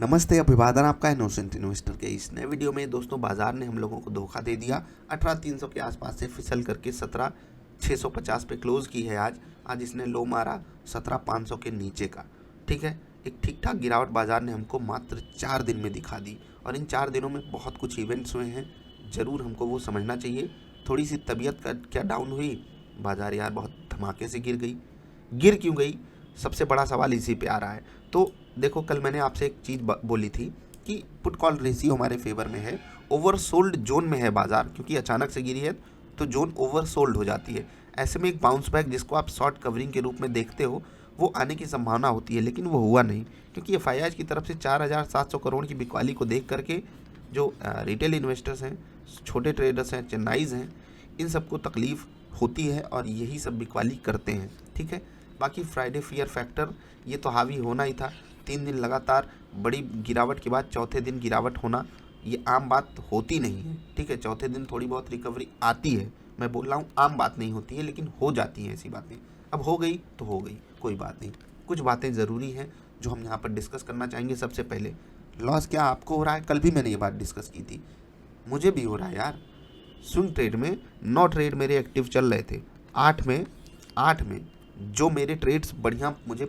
नमस्ते, अभिवादन आपका इनोसेंट इन्वेस्टर के इस नए वीडियो में। दोस्तों, बाजार ने हम लोगों को धोखा दे दिया। 18,300 के आसपास से फिसल करके 17,650 पे क्लोज की है। आज इसने लो मारा 17,500 के नीचे का। ठीक है, एक ठीक ठाक गिरावट बाजार ने हमको मात्र 4 दिन में दिखा दी, और इन 4 दिनों में बहुत कुछ इवेंट्स हुए हैं। ज़रूर हमको वो समझना चाहिए। थोड़ी सी तबीयत का क्या डाउन हुई, बाजार यार बहुत धमाके से गिर क्यों गई, सबसे बड़ा सवाल इसी पे आ रहा है। तो देखो, कल मैंने आपसे एक चीज़ बोली थी कि पुट कॉल रेशियो हमारे फेवर में है, ओवरसोल्ड जोन में है बाजार, क्योंकि अचानक से गिरी है तो जोन ओवरसोल्ड हो जाती है। ऐसे में एक बाउंस बैक जिसको आप शॉर्ट कवरिंग के रूप में देखते हो, वो आने की संभावना होती है, लेकिन वो हुआ नहीं, क्योंकि एफआईआई की तरफ से 4,700 करोड़ की बिकवाली को देख करके जो रिटेल इन्वेस्टर्स हैं, छोटे ट्रेडर्स हैं, चेन्नईज़ हैं, इन सबको तकलीफ़ होती है और यही सब बिकवाली करते हैं। ठीक है, बाकी फ्राइडे फियर फैक्टर ये तो हावी होना ही था। 3 दिन लगातार बड़ी गिरावट के बाद चौथे दिन गिरावट होना ये आम बात होती नहीं है। ठीक है, चौथे दिन थोड़ी बहुत रिकवरी आती है। मैं बोल रहा हूँ आम बात नहीं होती है, लेकिन हो जाती हैं ऐसी बातें। अब हो गई तो हो गई, कोई बात नहीं। कुछ बातें ज़रूरी हैं जो हम यहाँ पर डिस्कस करना चाहेंगे। सबसे पहले, लॉस क्या आपको हो रहा है? कल भी मैंने ये बात डिस्कस की थी, मुझे भी हो रहा है यार। स्विंग ट्रेड में 9 ट्रेड मेरे एक्टिव चल रहे थे। 8 में जो मेरे ट्रेड्स बढ़िया मुझे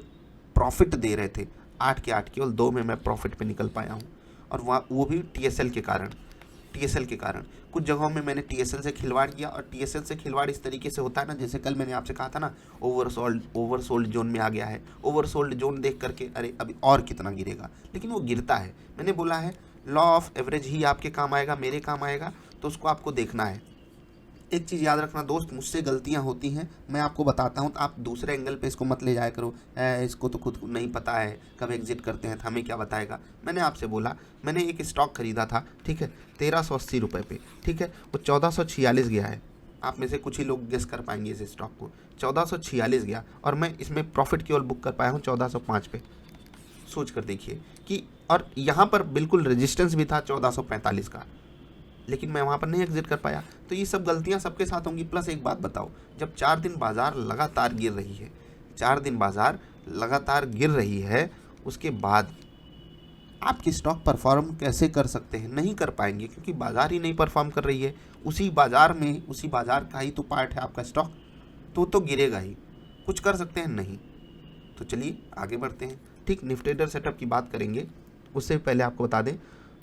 प्रॉफिट दे रहे थे, 8 के 8 केवल 2 में मैं प्रॉफिट पे निकल पाया हूँ, और वहाँ वो भी टीएसएल के कारण। कुछ जगहों में मैंने टीएसएल से खिलवाड़ किया, और टीएसएल से खिलवाड़ इस तरीके से होता है ना, जैसे कल मैंने आपसे कहा था ना, ओवरसोल्ड जोन में आ गया है। ओवरसोल्ड जोन देख करके अरे अभी और कितना गिरेगा, लेकिन वो गिरता है। मैंने बोला है लॉ ऑफ एवरेज ही आपके काम आएगा, मेरे काम आएगा, तो उसको आपको देखना है। एक चीज़ याद रखना दोस्त, मुझसे गलतियां होती हैं, मैं आपको बताता हूं, तो आप दूसरे एंगल पे इसको मत ले जाया करो। इसको तो खुद नहीं पता है कब एग्जिट करते हैं, तो हमें क्या बताएगा। मैंने आपसे बोला, मैंने एक स्टॉक खरीदा था, ठीक है, 1380 रुपये पे। ठीक है, वो 1446 गया है। आप में से कुछ ही लोग गेस कर पाएंगे इस स्टॉक को। 1446 गया, और मैं इसमें प्रॉफिट केवल बुक कर पाया हूँ 1405 पे। सोच कर देखिए कि, और यहाँ पर बिल्कुल रेजिस्टेंस भी था 1445 का, लेकिन मैं वहाँ पर नहीं एग्जिट कर पाया। तो ये सब गलतियाँ सबके साथ होंगी। प्लस एक बात बताओ, जब 4 दिन बाजार लगातार गिर रही है, 4 दिन बाजार लगातार गिर रही है, उसके बाद आपकी स्टॉक परफॉर्म कैसे कर सकते हैं? नहीं कर पाएंगे, क्योंकि बाजार ही नहीं परफॉर्म कर रही है। उसी बाजार का ही तो पार्ट है आपका स्टॉक, तो गिरेगा ही। कुछ कर सकते हैं? नहीं। तो चलिए आगे बढ़ते हैं। ठीक, निफ्टी ट्रेडर सेटअप की बात करेंगे, उससे पहले आपको बता दें,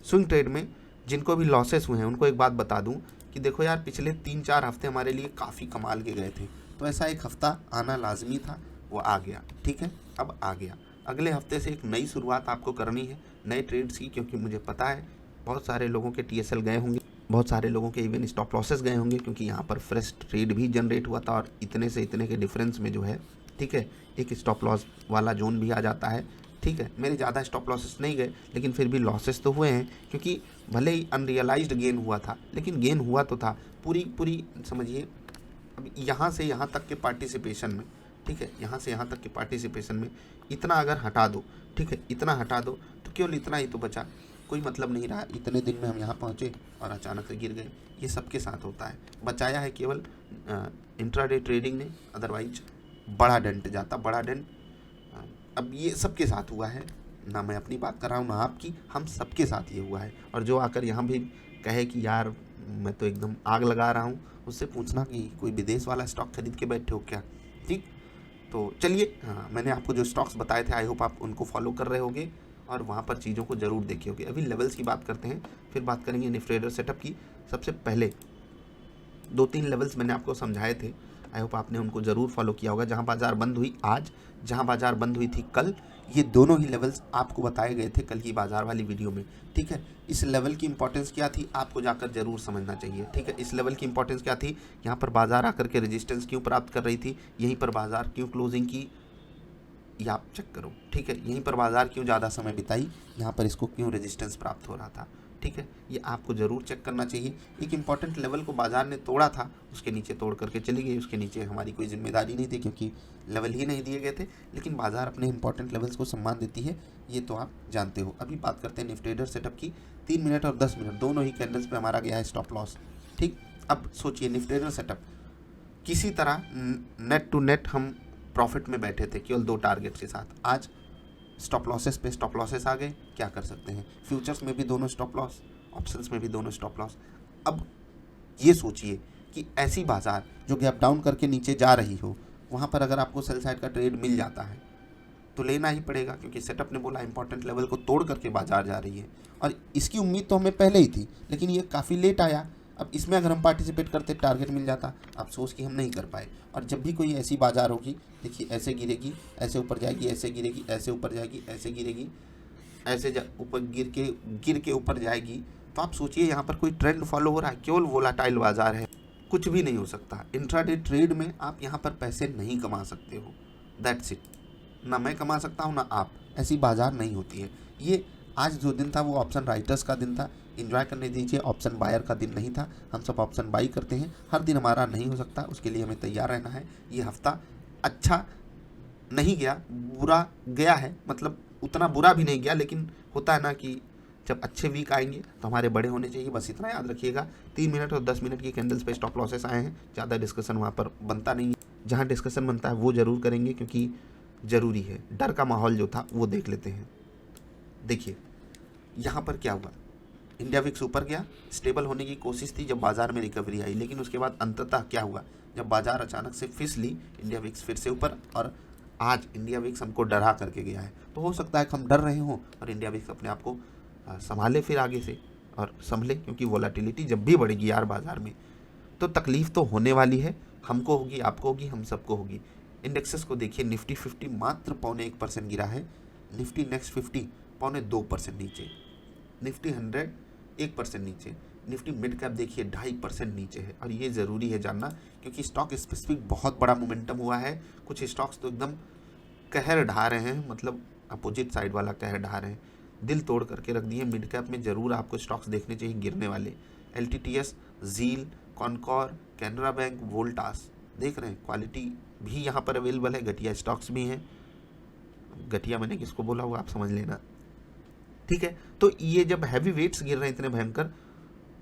स्विंग ट्रेड में जिनको भी लॉसेस हुए हैं उनको एक बात बता दूं कि देखो यार, पिछले 3-4 हफ्ते हमारे लिए काफ़ी कमाल के गए थे, तो ऐसा एक हफ्ता आना लाजमी था, वो आ गया। ठीक है, अब आ गया। अगले हफ्ते से एक नई शुरुआत आपको करनी है, नए ट्रेड्स की, क्योंकि मुझे पता है बहुत सारे लोगों के टीएसएल गए होंगे, बहुत सारे लोगों के इवन स्टॉप लॉसेस गए होंगे, क्योंकि यहाँ पर फ्रेश ट्रेड भी जनरेट हुआ था, और इतने से इतने के डिफरेंस में जो है, ठीक है, एक स्टॉप लॉस वाला जोन भी आ जाता है। ठीक है, मेरे ज़्यादा स्टॉप लॉसेस नहीं गए, लेकिन फिर भी लॉसेस तो हुए हैं, क्योंकि भले ही अनरियलाइज्ड गेन हुआ था, लेकिन गेन हुआ तो था। पूरी समझिए, अब यहाँ से यहाँ तक के पार्टिसिपेशन में, ठीक है, यहाँ से यहाँ तक के पार्टिसिपेशन में इतना अगर हटा दो, ठीक है, इतना हटा दो, तो केवल इतना ही तो बचा। कोई मतलब नहीं रहा, इतने दिन में हम यहाँ पहुँचे और अचानक से गिर गए। ये सबके साथ होता है। बचाया है केवल इंट्राडे ट्रेडिंग ने, अदरवाइज बड़ा डेंट जाता, बड़ा डेंट। अब ये सबके साथ हुआ है, ना मैं अपनी बात कर रहा हूँ ना आपकी, हम सबके साथ ये हुआ है। और जो आकर यहाँ भी कहे कि यार मैं तो एकदम आग लगा रहा हूँ, उससे पूछना कि कोई विदेश वाला स्टॉक खरीद के बैठे हो क्या। ठीक, तो चलिए, हाँ, मैंने आपको जो स्टॉक्स बताए थे, आई होप आप उनको फॉलो कर रहे होगे और वहाँ पर चीज़ों को ज़रूर देखे होगे। अभी लेवल्स की बात करते हैं, फिर बात करेंगे निफ्टी ट्रेडर सेटअप की। सबसे पहले 2-3 लेवल्स मैंने आपको समझाए थे, आई होप आपने उनको ज़रूर फॉलो किया होगा। जहां बाजार बंद हुई आज, जहां बाजार बंद हुई थी कल, ये दोनों ही लेवल्स आपको बताए गए थे कल की बाजार वाली वीडियो में। ठीक है, इस लेवल की इंपॉर्टेंस क्या थी आपको जाकर ज़रूर समझना चाहिए। ठीक है, इस लेवल की इंपॉर्टेंस क्या थी, यहाँ पर बाजार आकर के रेजिस्टेंस क्यों प्राप्त कर रही थी, यहीं पर बाजार क्यों क्लोजिंग की, ये आप चेक करो। ठीक है, यहीं पर बाजार क्यों ज़्यादा समय बिताई, यहाँ पर इसको क्यों रेजिस्टेंस प्राप्त हो रहा था। ठीक है, ये आपको ज़रूर चेक करना चाहिए। एक इंपॉर्टेंट लेवल को बाजार ने तोड़ा था, उसके नीचे तोड़ करके चली गई, उसके नीचे हमारी कोई जिम्मेदारी नहीं थी, क्योंकि लेवल ही नहीं दिए गए थे। लेकिन बाजार अपने इंपॉर्टेंट लेवल्स को सम्मान देती है, ये तो आप जानते हो। अभी बात करते हैं निफ्टी ट्रेडर सेटअप की। 3 मिनट और 10 मिनट दोनों ही कैंडल्स पे हमारा गया है स्टॉप लॉस। ठीक, अब सोचिए निफ्टी ट्रेडर सेटअप किसी तरह नेट टू नेट हम प्रॉफिट में बैठे थे, केवल 2 टारगेट के साथ। आज स्टॉप लॉसेस पे स्टॉप लॉसेस आ गए, क्या कर सकते हैं। फ्यूचर्स में भी दोनों स्टॉप लॉस, ऑप्शंस में भी दोनों स्टॉप लॉस। अब ये सोचिए कि ऐसी बाजार जो गैप डाउन करके नीचे जा रही हो, वहाँ पर अगर आपको सेल साइड का ट्रेड मिल जाता है तो लेना ही पड़ेगा, क्योंकि सेटअप ने बोला इंपॉर्टेंट लेवल को तोड़ करके बाजार जा रही है। और इसकी उम्मीद तो हमें पहले ही थी, लेकिन ये काफ़ी लेट आया। अब इसमें अगर हम पार्टिसिपेट करते, टारगेट मिल जाता। अफसोस कि हम नहीं कर पाए। और जब भी कोई ऐसी बाजार होगी, देखिए ऐसे गिरेगी, ऐसे ऊपर जाएगी, ऐसे गिरेगी, ऐसे ऊपर जाएगी, ऐसे गिरेगी, ऐसे ऊपर गिर के ऊपर जाएगी, तो आप सोचिए यहाँ पर कोई ट्रेंड फॉलो हो रहा है? केवल वोलाटाइल बाजार है, कुछ भी नहीं हो सकता। इंट्राडे ट्रेड में आप यहाँ पर पैसे नहीं कमा सकते हो, दैट्स इट। ना मैं कमा सकता हूँ ना आप, ऐसी बाजार नहीं होती है। ये आज जो दिन था वो ऑप्शन राइटर्स का दिन था, एंजॉय करने दीजिए। ऑप्शन बायर का दिन नहीं था। हम सब ऑप्शन बाई करते हैं, हर दिन हमारा नहीं हो सकता, उसके लिए हमें तैयार रहना है। ये हफ्ता अच्छा नहीं गया, बुरा गया है, मतलब उतना बुरा भी नहीं गया, लेकिन होता है ना कि जब अच्छे वीक आएंगे तो हमारे बड़े होने चाहिए, बस इतना याद रखिएगा। 3 मिनट और 10 मिनट की कैंडल्स पे स्टॉप लॉसेस आए हैं, ज़्यादा डिस्कशन वहाँ पर बनता नहीं है। जहाँ डिस्कशन बनता है वो ज़रूर करेंगे, क्योंकि ज़रूरी है। डर का माहौल जो था वो देख लेते हैं। देखिए यहाँ पर क्या हुआ, इंडिया विक्स ऊपर गया, स्टेबल होने की कोशिश थी जब बाजार में रिकवरी आई, लेकिन उसके बाद अंततः क्या हुआ, जब बाजार अचानक से फिसली, इंडिया विक्स फिर से ऊपर। और आज इंडिया विक्स हमको डरा करके गया है। तो हो सकता है कि हम डर रहे हों और इंडिया विक्स अपने आप को संभाले फिर आगे से और संभले, क्योंकि वोलाटिलिटी जब भी बढ़ेगी यार बाजार में तो तकलीफ तो होने वाली है। हमको होगी, आपको होगी, हम सबको होगी। इंडेक्सेस को देखिए, निफ्टी 50 मात्र 0.25% गिरा है, निफ्टी नेक्स्ट 50 0.2% नीचे, निफ्टी 100 1% नीचे, निफ्टी मिड कैप देखिए 2.5% नीचे है। और ये ज़रूरी है जानना, क्योंकि स्टॉक स्पेसिफिक बहुत बड़ा मोमेंटम हुआ है। कुछ स्टॉक्स तो एकदम कहर ढा रहे हैं, मतलब अपोजिट साइड वाला कहर ढा रहे हैं, दिल तोड़ करके रख दिए। मिड कैप में ज़रूर आपको स्टॉक्स देखने चाहिए गिरने वाले, LTTS, जील, कॉनकॉर, कैनरा बैंक, वोल्टास, देख रहे हैं। क्वालिटी भी यहाँ पर अवेलेबल है, घटिया स्टॉक्स भी हैं। घटिया मैंने किसको बोला हुआ आप समझ लेना, ठीक है। तो ये जब हैवी वेट्स गिर रहे हैं इतने भयंकर,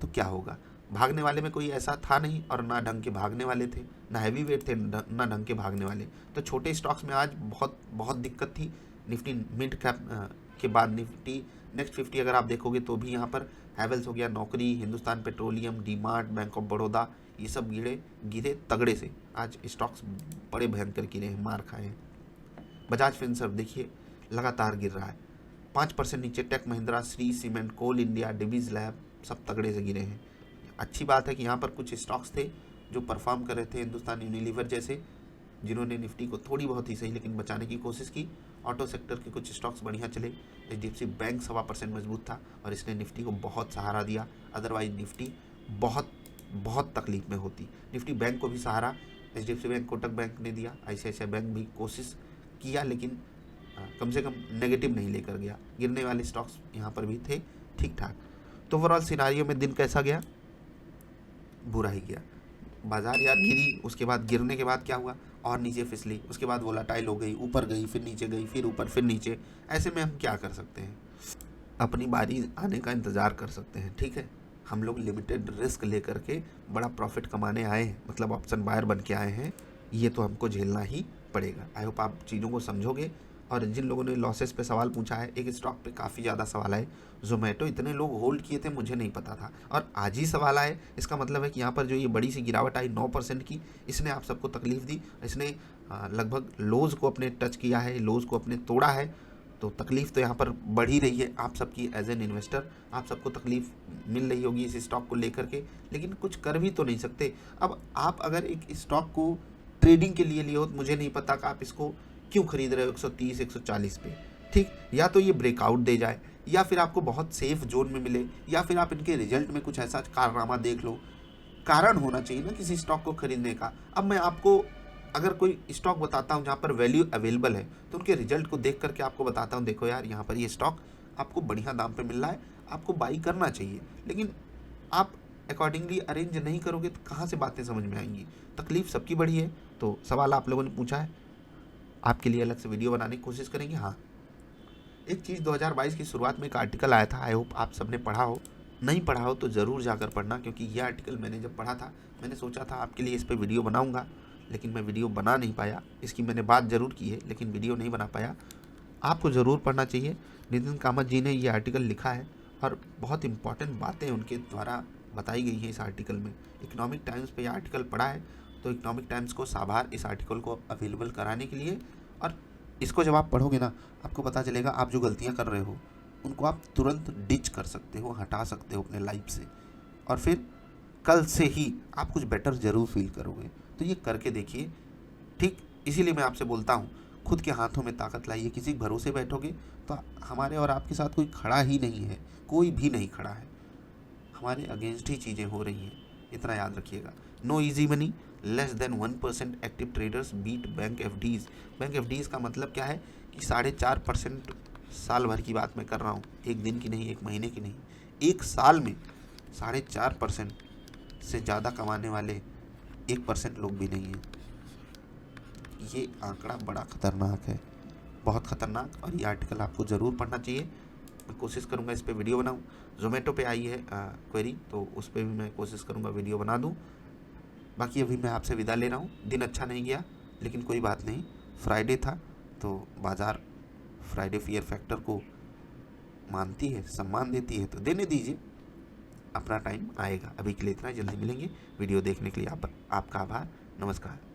तो क्या होगा। भागने वाले में कोई ऐसा था नहीं, और ना ढंग के भागने वाले थे, ना हैवी वेट थे, ना ढंग के भागने वाले। तो छोटे स्टॉक्स में आज बहुत बहुत दिक्कत थी। निफ्टी मिड कैप के बाद निफ्टी नेक्स्ट 50 अगर आप देखोगे तो भी यहाँ पर हैवेल्स हो गया, नौकरी, Hindustan petroleum, DMart, bank of Baroda, ये सब गिरे तगड़े से। आज स्टॉक्स बड़े भयंकर गिरे हैं, मार खाए हैं। बजाज फिनसर्व देखिए लगातार गिर रहा है, 5% नीचे। टेक महिंद्रा, श्री सीमेंट, कोल इंडिया, डिवीज लैब सब तगड़े से गिरे हैं। अच्छी बात है कि यहाँ पर कुछ स्टॉक्स थे जो परफॉर्म कर रहे थे, हिंदुस्तान यूनिलीवर जैसे, जिन्होंने निफ्टी को थोड़ी बहुत ही सही लेकिन बचाने की कोशिश की। ऑटो सेक्टर के कुछ स्टॉक्स बढ़िया चले। HDFC बैंक 1.25% मजबूत था और इसने निफ्टी को बहुत सहारा दिया, अदरवाइज निफ्टी बहुत बहुत तकलीफ में होती। निफ्टी बैंक को भी सहारा HDFC बैंक, कोटक बैंक ने दिया, ICICI बैंक भी कोशिश किया, लेकिन कम से कम नेगेटिव नहीं लेकर गया। गिरने वाले स्टॉक्स यहाँ पर भी थे ठीक ठाक। तो ओवरऑल सिनारियो में दिन कैसा गया, बुरा ही गया। बाजार यार गिरी, उसके बाद गिरने के बाद क्या हुआ, और नीचे फिसली, उसके बाद वोलाटाइल हो गई, ऊपर गई, फिर नीचे गई, फिर ऊपर, फिर नीचे। ऐसे में हम क्या कर सकते हैं, अपनी बारी आने का इंतज़ार कर सकते हैं, ठीक है। हम लोग लिमिटेड रिस्क लेकर के बड़ा प्रॉफिट कमाने आए हैं, मतलब ऑप्शन बायर बन के आए हैं, ये तो हमको झेलना ही पड़ेगा। आई होप आप चीज़ों को समझोगे। और जिन लोगों ने लॉसेस पे सवाल पूछा है, एक स्टॉक पे काफ़ी ज़्यादा सवाल आए, जोमेटो इतने लोग होल्ड किए थे मुझे नहीं पता था, और आज ही सवाल आए। इसका मतलब है कि यहाँ पर जो ये बड़ी सी गिरावट आई 9% की, इसने आप सबको तकलीफ़ दी, इसने लगभग लोज़ को अपने टच किया है, लोज़ को अपने तोड़ा है। तो तकलीफ़ तो यहाँ पर बढ़ ही रही है आप सबकी, एज एन इन्वेस्टर आप सबको तकलीफ़ मिल रही होगी इस स्टॉक को लेकर के, लेकिन कुछ कर भी तो नहीं सकते। अब आप अगर एक स्टॉक को ट्रेडिंग के लिए हो, तो मुझे नहीं पता कि आप इसको क्यों खरीद रहे हो 130 140 पे, ठीक। या तो ये ब्रेकआउट दे जाए, या फिर आपको बहुत सेफ जोन में मिले, या फिर आप इनके रिजल्ट में कुछ ऐसा कारनामा देख लो। कारण होना चाहिए ना किसी स्टॉक को खरीदने का। अब मैं आपको अगर कोई स्टॉक बताता हूँ जहाँ पर वैल्यू अवेलेबल है, तो उनके रिजल्ट को देख करके आपको बताता हूँ, देखो यार यहाँ पर ये स्टॉक आपको बढ़िया दाम पे मिल रहा है, आपको बाई करना चाहिए। लेकिन आप अकॉर्डिंगली अरेंज नहीं करोगे तो कहाँ से बातें समझ में आएंगी। तकलीफ़ सबकी बड़ी है। तो सवाल आप लोगों ने पूछा है, आपके लिए अलग से वीडियो बनाने की कोशिश करेंगे। हाँ, एक चीज़ 2022 की शुरुआत में एक आर्टिकल आया था, आई होप आप सबने पढ़ा हो, नहीं पढ़ा हो तो ज़रूर जाकर पढ़ना, क्योंकि यह आर्टिकल मैंने जब पढ़ा था, मैंने सोचा था आपके लिए इस पर वीडियो बनाऊंगा, लेकिन मैं वीडियो बना नहीं पाया। इसकी मैंने बात ज़रूर की है, लेकिन वीडियो नहीं बना पाया। आपको ज़रूर पढ़ना चाहिए। नितिन कामत जी ने ये आर्टिकल लिखा है और बहुत इंपॉर्टेंट बातें उनके द्वारा बताई गई हैं इस आर्टिकल में। इकोनॉमिक टाइम्स पे ये आर्टिकल पढ़ा है, तो इकोनॉमिक टाइम्स को आभार इस आर्टिकल को अवेलेबल कराने के लिए। और इसको जब आप पढ़ोगे ना, आपको पता चलेगा आप जो गलतियाँ कर रहे हो उनको आप तुरंत डिच कर सकते हो, हटा सकते हो अपने लाइफ से, और फिर कल से ही आप कुछ बेटर ज़रूर फील करोगे। तो ये करके देखिए, ठीक। इसीलिए मैं आपसे बोलता हूँ, खुद के हाथों में ताकत लाइए। किसी के भरोसे बैठोगे तो हमारे और आपके साथ कोई खड़ा ही नहीं है, कोई भी नहीं खड़ा है, हमारे अगेंस्ट ही चीज़ें हो रही हैं, इतना याद रखिएगा। No easy money, less than 1% active traders beat bank FDs. Bank FDs का मतलब क्या है कि 4.5% साल भर की बात मैं कर रहा हूँ, एक दिन की नहीं, एक महीने की नहीं, एक साल में 4.5% से ज़्यादा कमाने वाले 1% लोग भी नहीं हैं। ये आंकड़ा बड़ा खतरनाक है, बहुत खतरनाक, और ये आर्टिकल आपको ज़रूर पढ़ना चाहिए। मैं कोशिश करूँगा इस पे वीडियो बनाऊँ। ज़ोमेटो पे आई है क्वेरी, तो उस पर भी मैं कोशिश करूँगा वीडियो बना दूँ। बाकी अभी मैं आपसे विदा ले रहा हूँ। दिन अच्छा नहीं गया, लेकिन कोई बात नहीं, फ्राइडे था तो बाज़ार फ्राइडे फियर फैक्टर को मानती है, सम्मान देती है, तो देने दीजिए, अपना टाइम आएगा। अभी के लिए इतना, जल्दी मिलेंगे। वीडियो देखने के लिए आपका आभार। नमस्कार।